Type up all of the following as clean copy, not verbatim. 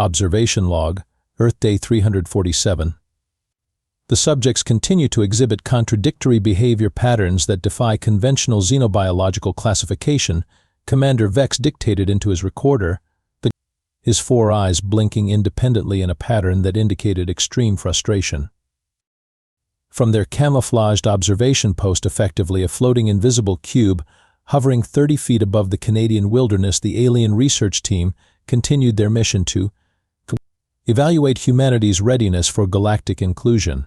Observation log, Earth Day 347. The subjects continue to exhibit contradictory behavior patterns that defy conventional xenobiological classification, Commander Vex dictated into his recorder, his four eyes blinking independently in a pattern that indicated extreme frustration. From their camouflaged observation post, effectively a floating invisible cube, hovering 30 feet above the Canadian wilderness, the alien research team continued their mission to evaluate humanity's readiness for galactic inclusion.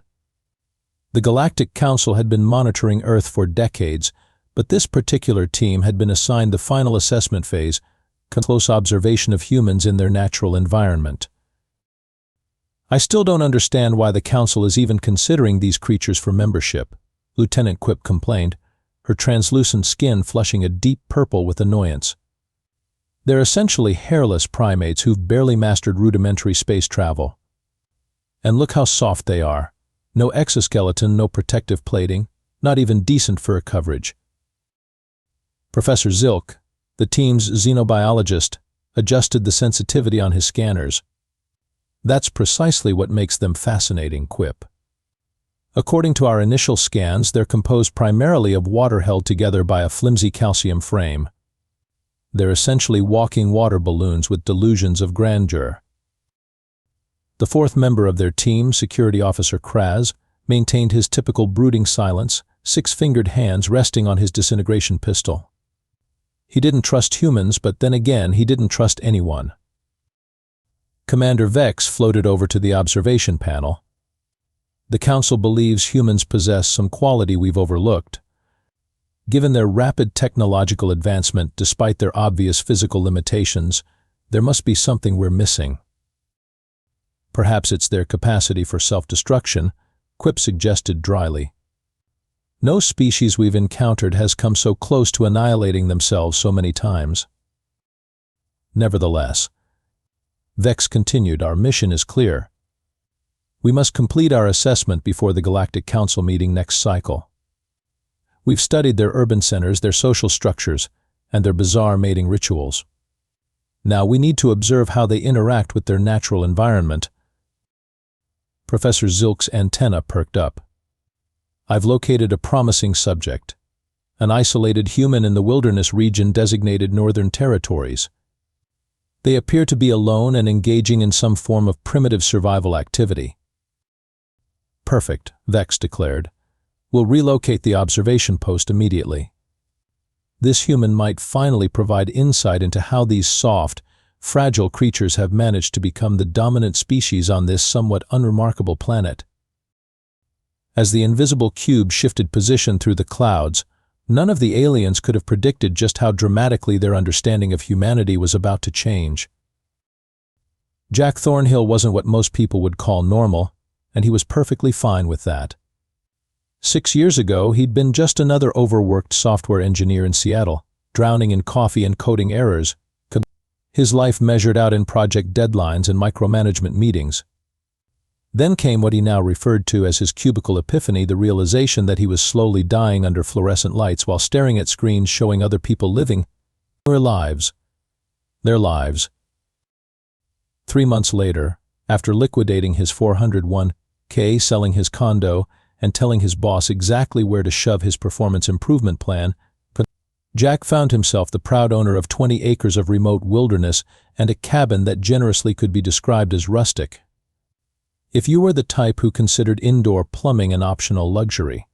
The Galactic Council had been monitoring Earth for decades, but this particular team had been assigned the final assessment phase, close observation of humans in their natural environment. I still don't understand why the Council is even considering these creatures for membership, Lieutenant Quip complained, her translucent skin flushing a deep purple with annoyance. They're essentially hairless primates who've barely mastered rudimentary space travel. And look how soft they are. No exoskeleton, no protective plating, not even decent fur coverage. Professor Zilk, the team's xenobiologist, adjusted the sensitivity on his scanners. That's precisely what makes them fascinating, Quip. According to our initial scans, they're composed primarily of water held together by a flimsy calcium frame. They're essentially walking water balloons with delusions of grandeur. The fourth member of their team, Security Officer Kraz, maintained his typical brooding silence, six-fingered hands resting on his disintegration pistol. He didn't trust humans, but then again, he didn't trust anyone. Commander Vex floated over to the observation panel. The Council believes humans possess some quality we've overlooked. Given their rapid technological advancement, despite their obvious physical limitations, there must be something we're missing. Perhaps it's their capacity for self-destruction, Quip suggested dryly. No species we've encountered has come so close to annihilating themselves so many times. Nevertheless, Vex continued, our mission is clear. We must complete our assessment before the Galactic Council meeting next cycle. We've studied their urban centers, their social structures, and their bizarre mating rituals. Now we need to observe how they interact with their natural environment. Professor Zilk's antenna perked up. I've located a promising subject, an isolated human in the wilderness region designated Northern Territories. They appear to be alone and engaging in some form of primitive survival activity. Perfect, Vex declared. We'll relocate the observation post immediately. This human might finally provide insight into how these soft, fragile creatures have managed to become the dominant species on this somewhat unremarkable planet. As the invisible cube shifted position through the clouds, none of the aliens could have predicted just how dramatically their understanding of humanity was about to change. Jack Thornhill wasn't what most people would call normal, and he was perfectly fine with that. 6 years ago, he'd been just another overworked software engineer in Seattle, drowning in coffee and coding errors, his life measured out in project deadlines and micromanagement meetings. Then came what he now referred to as his cubicle epiphany, the realization that he was slowly dying under fluorescent lights while staring at screens showing other people living their lives. 3 months later, after liquidating his 401k, selling his condo, and telling his boss exactly where to shove his performance improvement plan, Jack found himself the proud owner of 20 acres of remote wilderness and a cabin that generously could be described as rustic. If you were the type who considered indoor plumbing an optional luxury.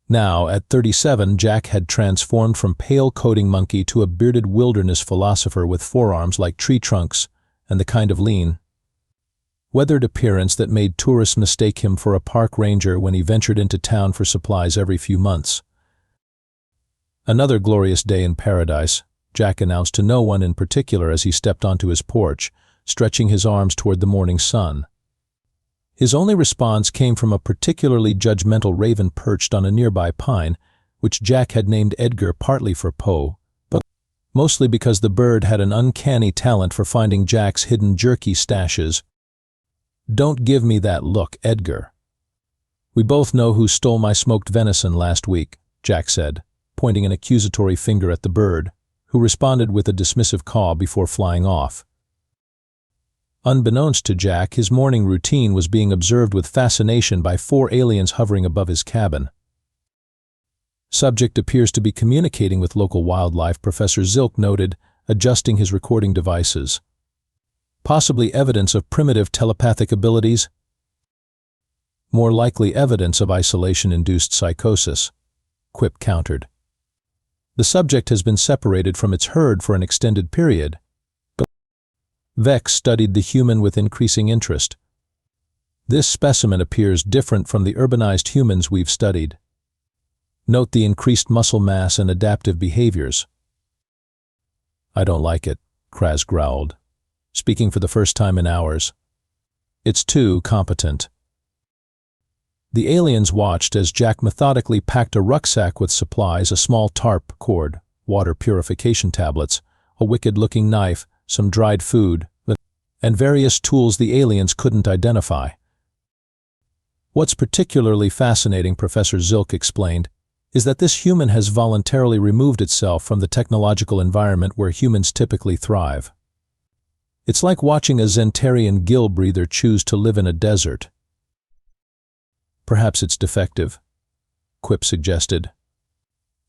Now, at 37, Jack had transformed from pale coding monkey to a bearded wilderness philosopher with forearms like tree trunks and the kind of lean, weathered appearance that made tourists mistake him for a park ranger when he ventured into town for supplies every few months. Another glorious day in paradise, Jack announced to no one in particular as he stepped onto his porch, stretching his arms toward the morning sun. His only response came from a particularly judgmental raven perched on a nearby pine, which Jack had named Edgar partly for Poe, but mostly because the bird had an uncanny talent for finding Jack's hidden jerky stashes. Don't give me that look, Edgar. We both know who stole my smoked venison last week, Jack said, pointing an accusatory finger at the bird, who responded with a dismissive caw before flying off. Unbeknownst to Jack, his morning routine was being observed with fascination by 4 aliens hovering above his cabin. Subject appears to be communicating with local wildlife, Professor Zilk noted, adjusting his recording devices. Possibly evidence of primitive telepathic abilities? More likely evidence of isolation-induced psychosis, Quip countered. The subject has been separated from its herd for an extended period. But Vex studied the human with increasing interest. This specimen appears different from the urbanized humans we've studied. Note the increased muscle mass and adaptive behaviors. I don't like it, Kraz growled, speaking for the first time in hours. It's too competent. The aliens watched as Jack methodically packed a rucksack with supplies, a small tarp cord, water purification tablets, a wicked-looking knife, some dried food, and various tools the aliens couldn't identify. What's particularly fascinating, Professor Zilk explained, is that this human has voluntarily removed itself from the technological environment where humans typically thrive. It's like watching a Zentarian gill breather choose to live in a desert. Perhaps it's defective, Quip suggested.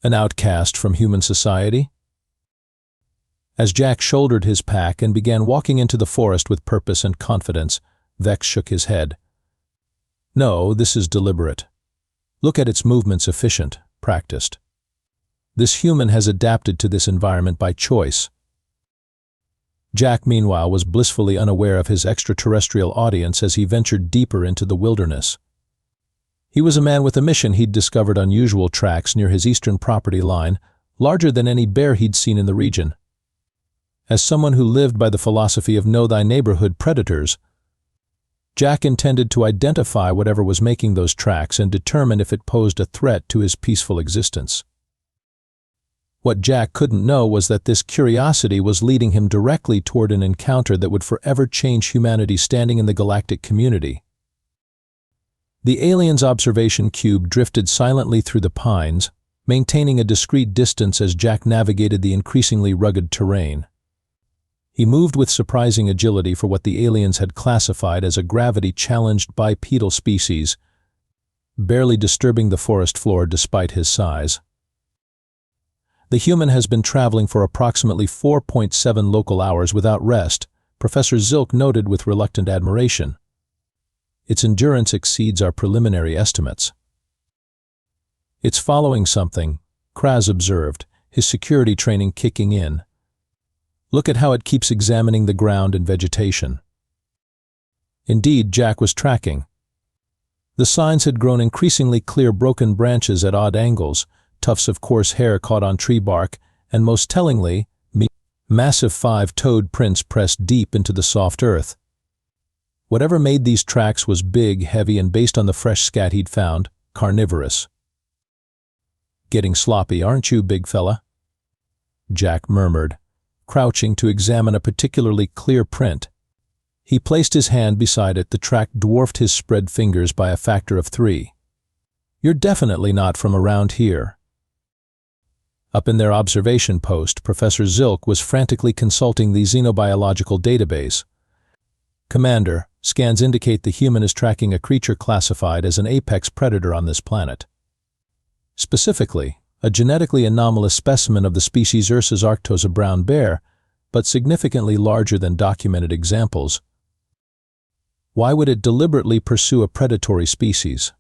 An outcast from human society? As Jack shouldered his pack and began walking into the forest with purpose and confidence, Vex shook his head. No, this is deliberate. Look at its movements, efficient, practiced. This human has adapted to this environment by choice. Jack, meanwhile, was blissfully unaware of his extraterrestrial audience as he ventured deeper into the wilderness. He was a man with a mission. He'd discovered unusual tracks near his eastern property line, larger than any bear he'd seen in the region. As someone who lived by the philosophy of know thy neighborhood predators, Jack intended to identify whatever was making those tracks and determine if it posed a threat to his peaceful existence. What Jack couldn't know was that this curiosity was leading him directly toward an encounter that would forever change humanity's standing in the galactic community. The alien's observation cube drifted silently through the pines, maintaining a discreet distance as Jack navigated the increasingly rugged terrain. He moved with surprising agility for what the aliens had classified as a gravity-challenged bipedal species, barely disturbing the forest floor despite his size. The human has been traveling for approximately 4.7 local hours without rest, Professor Zilk noted with reluctant admiration. Its endurance exceeds our preliminary estimates. It's following something, Kraz observed, his security training kicking in. Look at how it keeps examining the ground and vegetation. Indeed, Jack was tracking. The signs had grown increasingly clear, broken branches at odd angles, tufts of coarse hair caught on tree bark, and most tellingly, massive 5-toed prints pressed deep into the soft earth. Whatever made these tracks was big, heavy, and based on the fresh scat he'd found, carnivorous. Getting sloppy, aren't you, big fella? Jack murmured, crouching to examine a particularly clear print. He placed his hand beside it. The track dwarfed his spread fingers by a factor of 3. You're definitely not from around here. Up in their observation post, Professor Zilk was frantically consulting the xenobiological database. Commander, scans indicate the human is tracking a creature classified as an apex predator on this planet. Specifically, a genetically anomalous specimen of the species Ursus arctos, a brown bear, but significantly larger than documented examples. Why would it deliberately pursue a predatory species?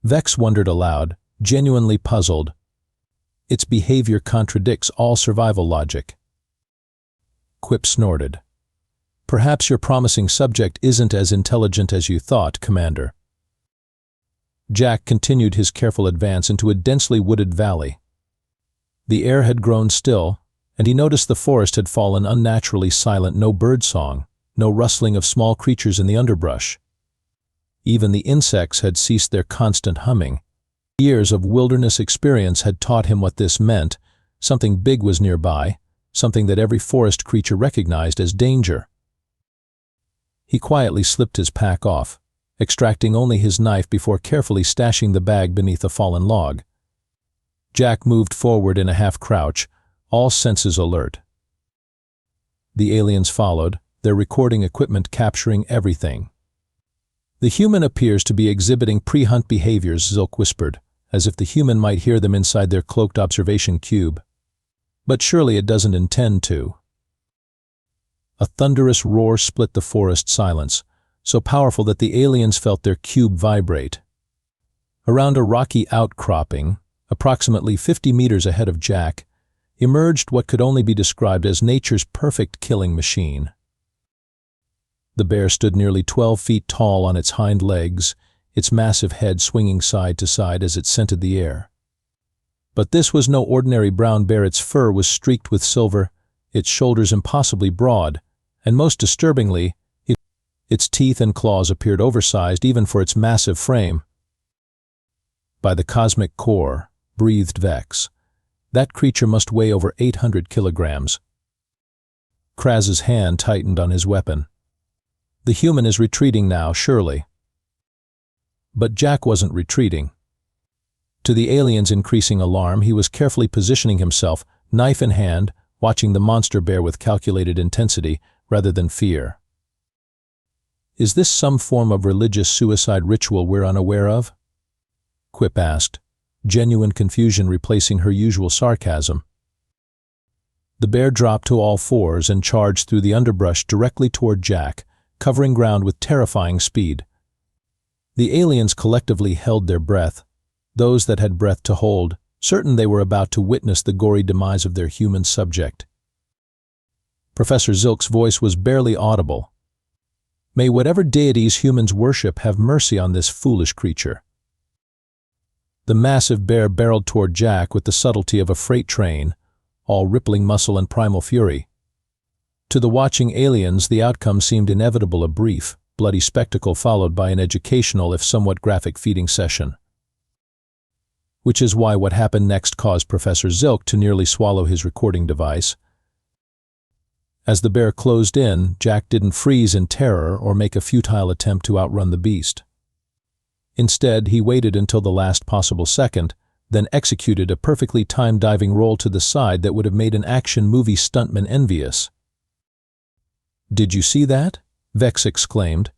Vex wondered aloud, genuinely puzzled. Its behavior contradicts all survival logic. Quip snorted. Perhaps your promising subject isn't as intelligent as you thought, Commander. Jack continued his careful advance into a densely wooded valley. The air had grown still, and he noticed the forest had fallen unnaturally silent. No birdsong, no rustling of small creatures in the underbrush. Even the insects had ceased their constant humming. Years of wilderness experience had taught him what this meant. Something big was nearby, something that every forest creature recognized as danger. He quietly slipped his pack off, extracting only his knife before carefully stashing the bag beneath a fallen log. Jack moved forward in a half-crouch, all senses alert. The aliens followed, their recording equipment capturing everything. The human appears to be exhibiting pre-hunt behaviors, Zilk whispered, as if the human might hear them inside their cloaked observation cube. But surely it doesn't intend to. A thunderous roar split the forest silence, so powerful that the aliens felt their cube vibrate. Around a rocky outcropping, approximately 50 meters ahead of Jack, emerged what could only be described as nature's perfect killing machine. The bear stood nearly 12 feet tall on its hind legs, its massive head swinging side to side as it scented the air. But this was no ordinary brown bear. Its fur was streaked with silver, its shoulders impossibly broad, and most disturbingly, its teeth and claws appeared oversized even for its massive frame. By the cosmic core, breathed Vex, that creature must weigh over 800 kilograms. Kraz's hand tightened on his weapon. The human is retreating now, surely. But Jack wasn't retreating. To the alien's increasing alarm, he was carefully positioning himself, knife in hand, watching the monster bear with calculated intensity rather than fear. Is this some form of religious suicide ritual we're unaware of? Quip asked, genuine confusion replacing her usual sarcasm. The bear dropped to all fours and charged through the underbrush directly toward Jack, covering ground with terrifying speed. The aliens collectively held their breath, those that had breath to hold, certain they were about to witness the gory demise of their human subject. Professor Zilk's voice was barely audible. May whatever deities humans worship have mercy on this foolish creature. The massive bear barreled toward Jack with the subtlety of a freight train, all rippling muscle and primal fury. To the watching aliens, the outcome seemed inevitable: a brief, bloody spectacle followed by an educational if somewhat graphic feeding session. Which is why what happened next caused Professor Zilk to nearly swallow his recording device. As the bear closed in, Jack didn't freeze in terror or make a futile attempt to outrun the beast. Instead, he waited until the last possible second, then executed a perfectly timed diving roll to the side that would have made an action movie stuntman envious. "Did you see that?" Vex exclaimed.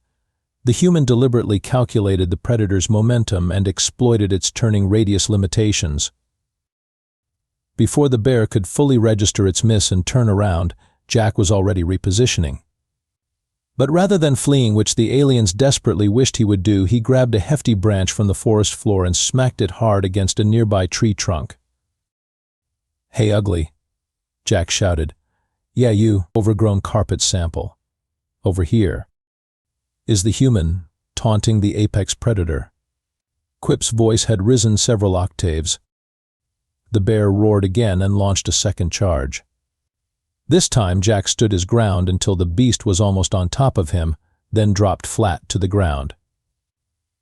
The human deliberately calculated the predator's momentum and exploited its turning radius limitations. Before the bear could fully register its miss and turn around, Jack was already repositioning. But rather than fleeing, which the aliens desperately wished he would do, he grabbed a hefty branch from the forest floor and smacked it hard against a nearby tree trunk. "Hey, ugly," Jack shouted. "Yeah, you, overgrown carpet sample. Over here." Is the human, taunting the apex predator. Quip's voice had risen several octaves. The bear roared again and launched a second charge. This time Jack stood his ground until the beast was almost on top of him, then dropped flat to the ground.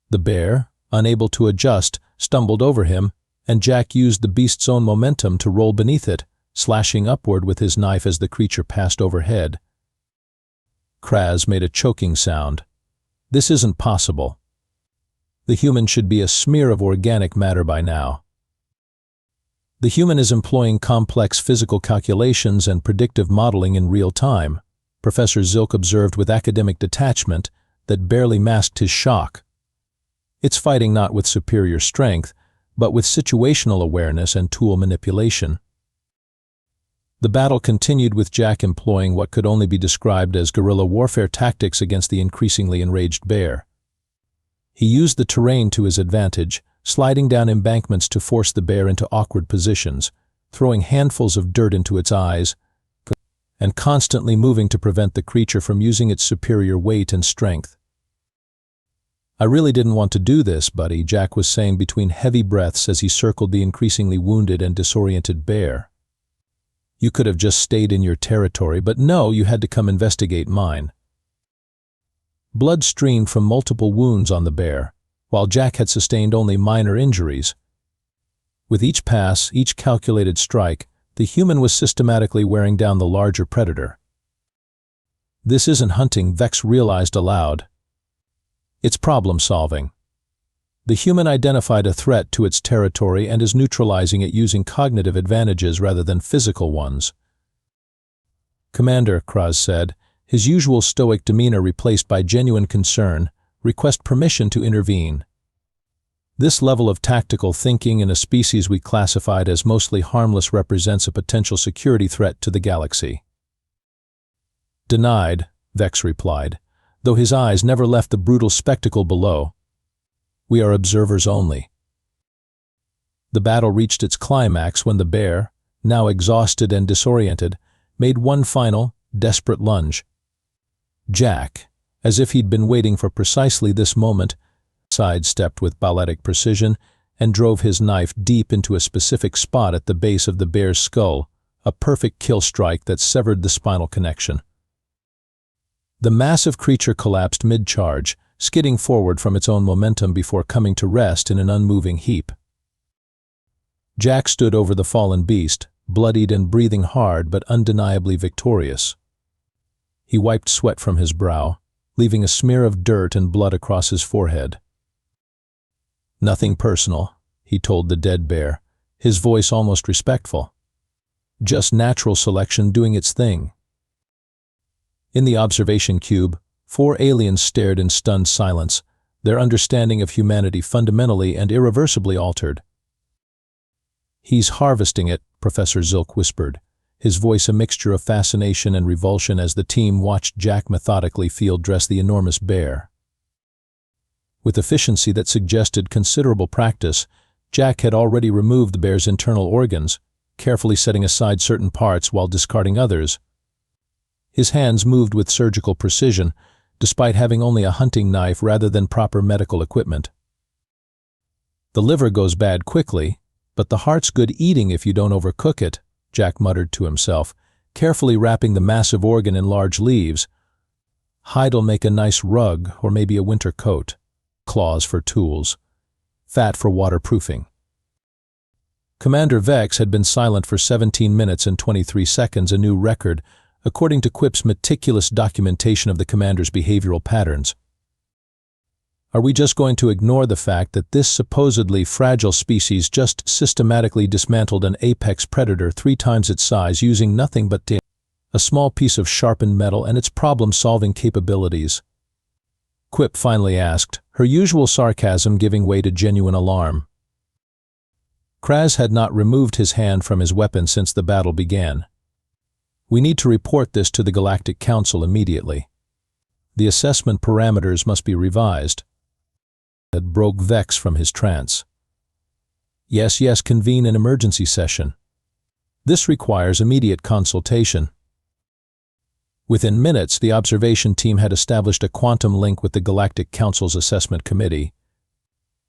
The bear, unable to adjust, stumbled over him, and Jack used the beast's own momentum to roll beneath it, slashing upward with his knife as the creature passed overhead. Kraz made a choking sound. This isn't possible. The human should be a smear of organic matter by now. The human is employing complex physical calculations and predictive modeling in real time, Professor Zilk observed with academic detachment that barely masked his shock. It's fighting not with superior strength, but with situational awareness and tool manipulation. The battle continued with Jack employing what could only be described as guerrilla warfare tactics against the increasingly enraged bear. He used the terrain to his advantage, sliding down embankments to force the bear into awkward positions, throwing handfuls of dirt into its eyes, and constantly moving to prevent the creature from using its superior weight and strength. "I really didn't want to do this, buddy," Jack was saying between heavy breaths as he circled the increasingly wounded and disoriented bear. "You could have just stayed in your territory, but no, you had to come investigate mine." Blood streamed from multiple wounds on the bear, while Jack had sustained only minor injuries. With each pass, each calculated strike, the human was systematically wearing down the larger predator. "This isn't hunting," Vex realized aloud. "It's problem-solving." The human identified a threat to its territory and is neutralizing it using cognitive advantages rather than physical ones. "Commander," Kraz said, his usual stoic demeanor replaced by genuine concern, request permission to intervene. This level of tactical thinking in a species we classified as mostly harmless represents a potential security threat to the galaxy. Denied, Vex replied, though his eyes never left the brutal spectacle below. We are observers only. The battle reached its climax when the bear, now exhausted and disoriented, made one final, desperate lunge. Jack, as if he'd been waiting for precisely this moment, sidestepped with balletic precision and drove his knife deep into a specific spot at the base of the bear's skull, a perfect kill strike that severed the spinal connection. The massive creature collapsed mid-charge, skidding forward from its own momentum before coming to rest in an unmoving heap. Jack stood over the fallen beast, bloodied and breathing hard but undeniably victorious. He wiped sweat from his brow, leaving a smear of dirt and blood across his forehead. Nothing personal, he told the dead bear, his voice almost respectful. Just natural selection doing its thing. In the observation cube, 4 aliens stared in stunned silence, their understanding of humanity fundamentally and irreversibly altered. He's harvesting it, Professor Zilk whispered, his voice a mixture of fascination and revulsion as the team watched Jack methodically field dress the enormous bear. With efficiency that suggested considerable practice, Jack had already removed the bear's internal organs, carefully setting aside certain parts while discarding others. His hands moved with surgical precision, despite having only a hunting knife rather than proper medical equipment. The liver goes bad quickly, but the heart's good eating if you don't overcook it, Jack muttered to himself, carefully wrapping the massive organ in large leaves. Hide'll make a nice rug or maybe a winter coat. Claws for tools. Fat for waterproofing. Commander Vex had been silent for 17 minutes and 23 seconds, a new record, according to Quip's meticulous documentation of the commander's behavioral patterns. Are we just going to ignore the fact that this supposedly fragile species just systematically dismantled an apex predator 3 times its size using nothing but a small piece of sharpened metal and its problem-solving capabilities? Quip finally asked, her usual sarcasm giving way to genuine alarm. Kraz had not removed his hand from his weapon since the battle began. We need to report this to the Galactic Council immediately. The assessment parameters must be revised. That broke Vex from his trance. Yes, convene an emergency session. This requires immediate consultation. Within minutes, the observation team had established a quantum link with the Galactic Council's assessment committee.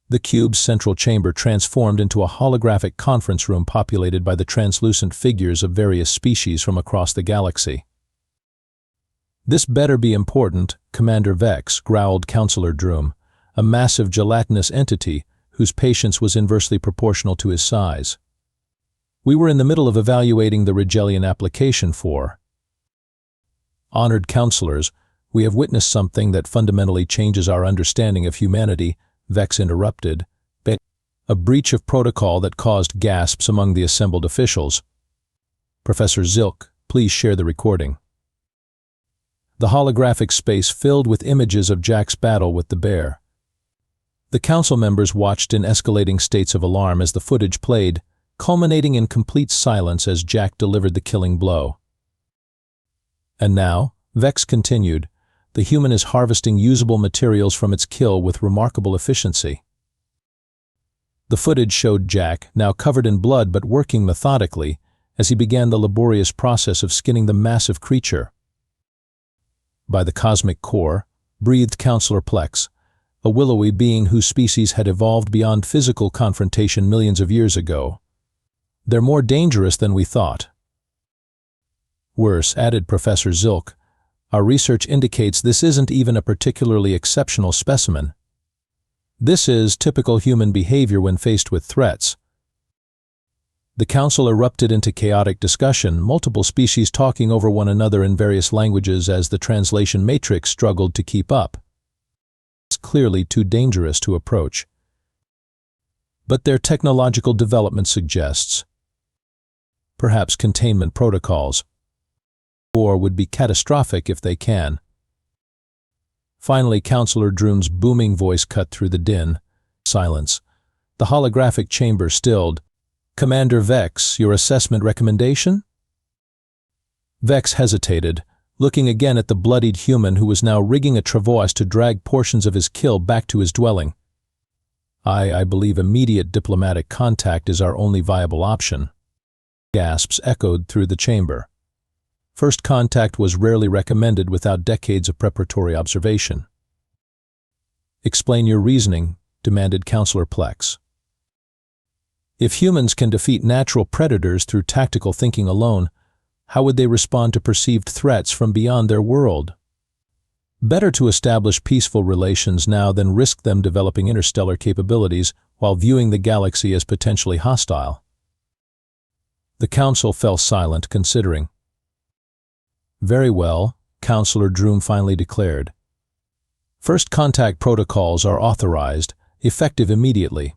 The cube's central chamber transformed into a holographic conference room populated by the translucent figures of various species from across the galaxy. This better be important, Commander Vex, growled Counselor Droom, a massive gelatinous entity whose patience was inversely proportional to his size. We were in the middle of evaluating the Rigelian application for. Honored counselors, we have witnessed something that fundamentally changes our understanding of humanity, Vex interrupted. A breach of protocol that caused gasps among the assembled officials. Professor Zilk, please share the recording. The holographic space filled with images of Jack's battle with the bear. The council members watched in escalating states of alarm as the footage played, culminating in complete silence as Jack delivered the killing blow. And now, Vex continued, the human is harvesting usable materials from its kill with remarkable efficiency. The footage showed Jack, now covered in blood but working methodically, as he began the laborious process of skinning the massive creature. By the cosmic core, breathed Counselor Plex, a willowy being whose species had evolved beyond physical confrontation millions of years ago. They're more dangerous than we thought. Worse, added Professor Zilk, our research indicates this isn't even a particularly exceptional specimen. This is typical human behavior when faced with threats. The council erupted into chaotic discussion, multiple species talking over one another in various languages as the translation matrix struggled to keep up. It's clearly too dangerous to approach. But their technological development suggests perhaps containment protocols. War would be catastrophic if they can. Finally, Counselor Droom's booming voice cut through the din. Silence. The holographic chamber stilled. Commander Vex, your assessment recommendation? Vex hesitated, looking again at the bloodied human who was now rigging a travois to drag portions of his kill back to his dwelling. I believe immediate diplomatic contact is our only viable option. Gasps echoed through the chamber. First contact was rarely recommended without decades of preparatory observation. Explain your reasoning, demanded Counselor Plex. If humans can defeat natural predators through tactical thinking alone, how would they respond to perceived threats from beyond their world? Better to establish peaceful relations now than risk them developing interstellar capabilities while viewing the galaxy as potentially hostile. The Council fell silent, considering. Very well, Counselor Droom finally declared. First contact protocols are authorized, effective immediately.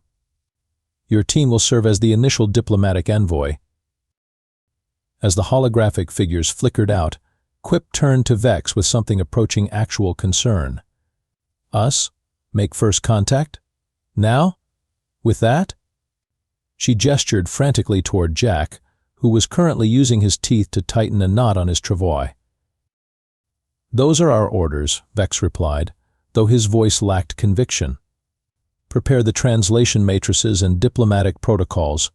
Your team will serve as the initial diplomatic envoy. As the holographic figures flickered out, Quip turned to Vex with something approaching actual concern. Us? Make first contact? Now? With that? She gestured frantically toward Jack, who was currently using his teeth to tighten a knot on his travois. Those are our orders, Vex replied, though his voice lacked conviction. Prepare the translation matrices and diplomatic protocols.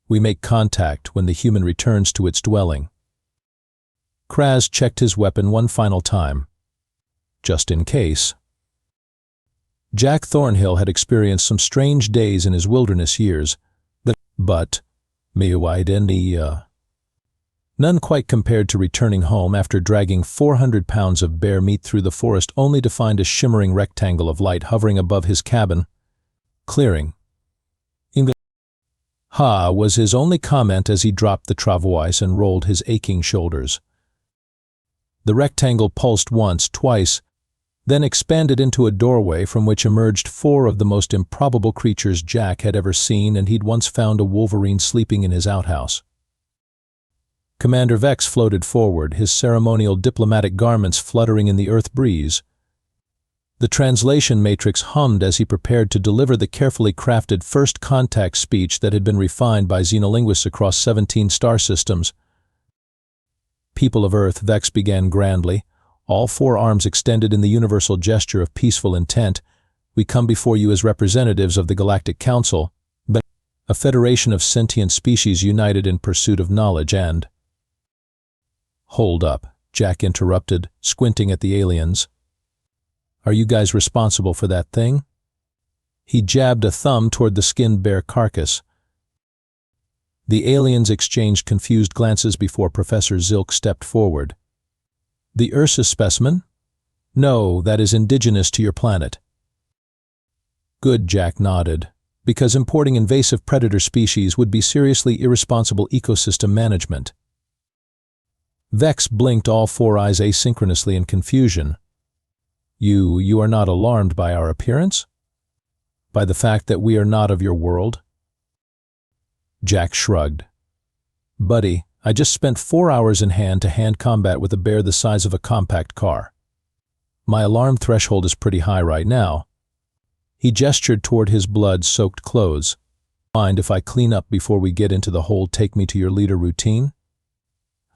We make contact when the human returns to its dwelling. Kraz checked his weapon one final time, just in case. Jack Thornhill had experienced some strange days in his wilderness years, but none quite compared to returning home after dragging 400 pounds of bear meat through the forest only to find a shimmering rectangle of light hovering above his cabin. Clearing. Ha was his only comment as he dropped the travois and rolled his aching shoulders. The rectangle pulsed once, twice, then expanded into a doorway from which emerged 4 of the most improbable creatures Jack had ever seen, and he'd once found a wolverine sleeping in his outhouse. Commander Vex floated forward, his ceremonial diplomatic garments fluttering in the earth breeze. The translation matrix hummed as he prepared to deliver the carefully crafted first contact speech that had been refined by xenolinguists across 17 star systems. People of Earth, Vex began grandly, all 4 arms extended in the universal gesture of peaceful intent. We come before you as representatives of the Galactic Council, a federation of sentient species united in pursuit of knowledge and... Hold up, Jack interrupted, squinting at the aliens. Are you guys responsible for that thing? He jabbed a thumb toward the skinned bear carcass. The aliens exchanged confused glances before Professor Zilk stepped forward. The Ursus specimen? No, that is indigenous to your planet. Good, Jack nodded, because importing invasive predator species would be seriously irresponsible ecosystem management. Vex blinked, all 4 eyes asynchronously in confusion. You are not alarmed by our appearance? By the fact that we are not of your world? Jack shrugged. Buddy, I just spent 4 hours in hand-to-hand combat with a bear the size of a compact car. My alarm threshold is pretty high right now. He gestured toward his blood-soaked clothes. Mind if I clean up before we get into the whole take me to your leader routine?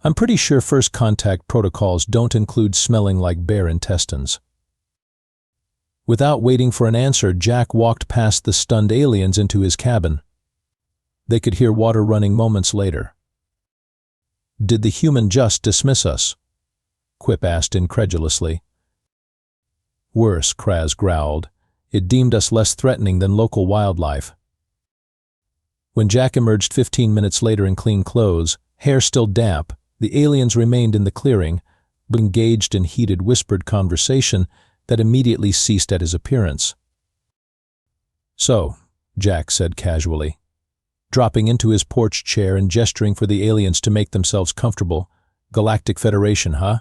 I'm pretty sure first contact protocols don't include smelling like bear intestines. Without waiting for an answer, Jack walked past the stunned aliens into his cabin. They could hear water running moments later. Did the human just dismiss us? Quip asked incredulously. Worse, Kraz growled. It deemed us less threatening than local wildlife. When Jack emerged 15 minutes later in clean clothes, hair still damp, the aliens remained in the clearing, but engaged in heated whispered conversation that immediately ceased at his appearance. So, Jack said casually, dropping into his porch chair and gesturing for the aliens to make themselves comfortable. Galactic Federation, huh?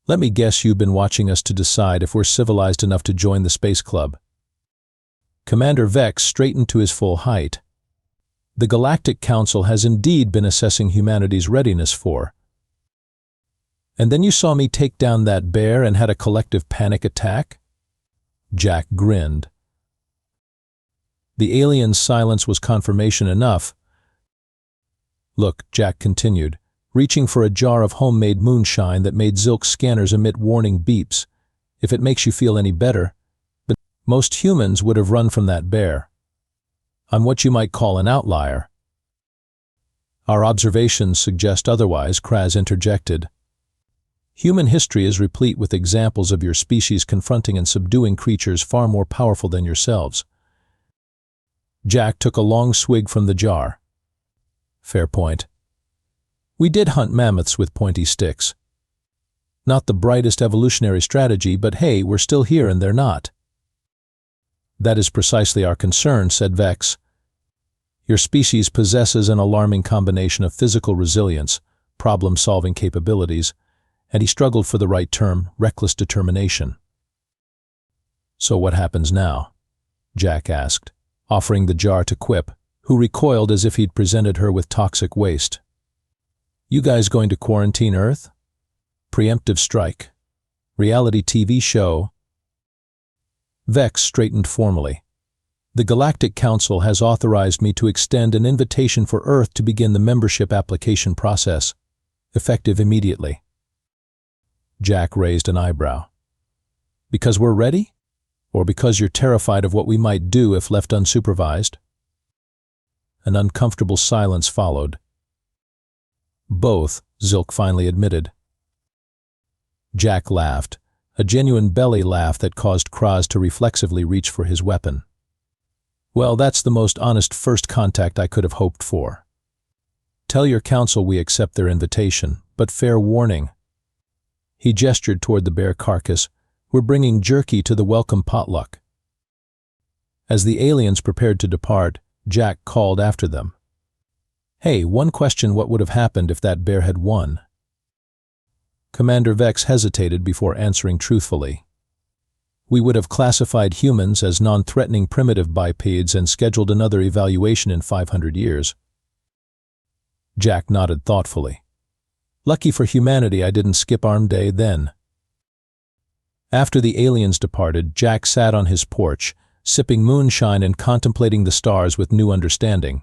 Let me guess you've been watching us to decide if we're civilized enough to join the Space Club. Commander Vex straightened to his full height. The Galactic Council has indeed been assessing humanity's readiness for And then you saw me take down that bear and had a collective panic attack? Jack grinned. The alien's silence was confirmation enough. Look, Jack continued, reaching for a jar of homemade moonshine that made Zilk's scanners emit warning beeps. If it makes you feel any better, but most humans would have run from that bear. I'm what you might call an outlier. Our observations suggest otherwise, Kraz interjected. Human history is replete with examples of your species confronting and subduing creatures far more powerful than yourselves. Jack took a long swig from the jar. Fair point. We did hunt mammoths with pointy sticks. Not the brightest evolutionary strategy, but hey, we're still here and they're not. That is precisely our concern, said Vex. Your species possesses an alarming combination of physical resilience, problem-solving capabilities, and he struggled for the right term, reckless determination. So what happens now? Jack asked, offering the jar to Quip, who recoiled as if he'd presented her with toxic waste. You guys going to quarantine Earth? Preemptive strike. Reality TV show. Vex straightened formally. The Galactic Council has authorized me to extend an invitation for Earth to begin the membership application process, effective immediately. Jack raised an eyebrow. Because we're ready? Or because you're terrified of what we might do if left unsupervised? An uncomfortable silence followed. Both, Zilk finally admitted. Jack laughed, a genuine belly laugh that caused Kraz to reflexively reach for his weapon. Well, that's the most honest first contact I could have hoped for. Tell your council we accept their invitation, but fair warning. He gestured toward the bear carcass. We're bringing jerky to the welcome potluck. As the aliens prepared to depart, Jack called after them. Hey, one question: what would have happened if that bear had won? Commander Vex hesitated before answering truthfully. We would have classified humans as non-threatening primitive bipeds and scheduled another evaluation in 500 years. Jack nodded thoughtfully. Lucky for humanity I didn't skip Arm Day then. After the aliens departed, Jack sat on his porch, sipping moonshine and contemplating the stars with new understanding.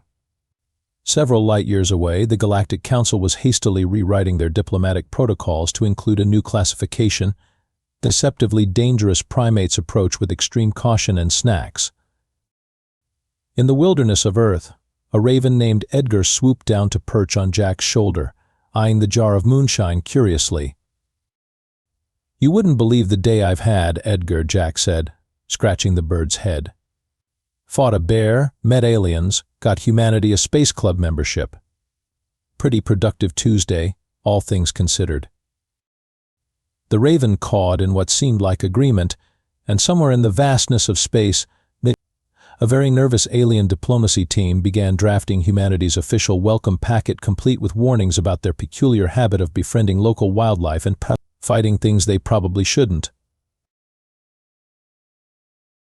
Several light years away, the Galactic Council was hastily rewriting their diplomatic protocols to include a new classification, deceptively dangerous primates approach with extreme caution and snacks. In the wilderness of Earth, a raven named Edgar swooped down to perch on Jack's shoulder, eyeing the jar of moonshine curiously. You wouldn't believe the day I've had, Edgar, Jack said, scratching the bird's head. Fought a bear, met aliens, got humanity a space club membership. Pretty productive Tuesday, all things considered. The raven cawed in what seemed like agreement, and somewhere in the vastness of space, a very nervous alien diplomacy team began drafting humanity's official welcome packet, complete with warnings about their peculiar habit of befriending local wildlife and fighting things they probably shouldn't.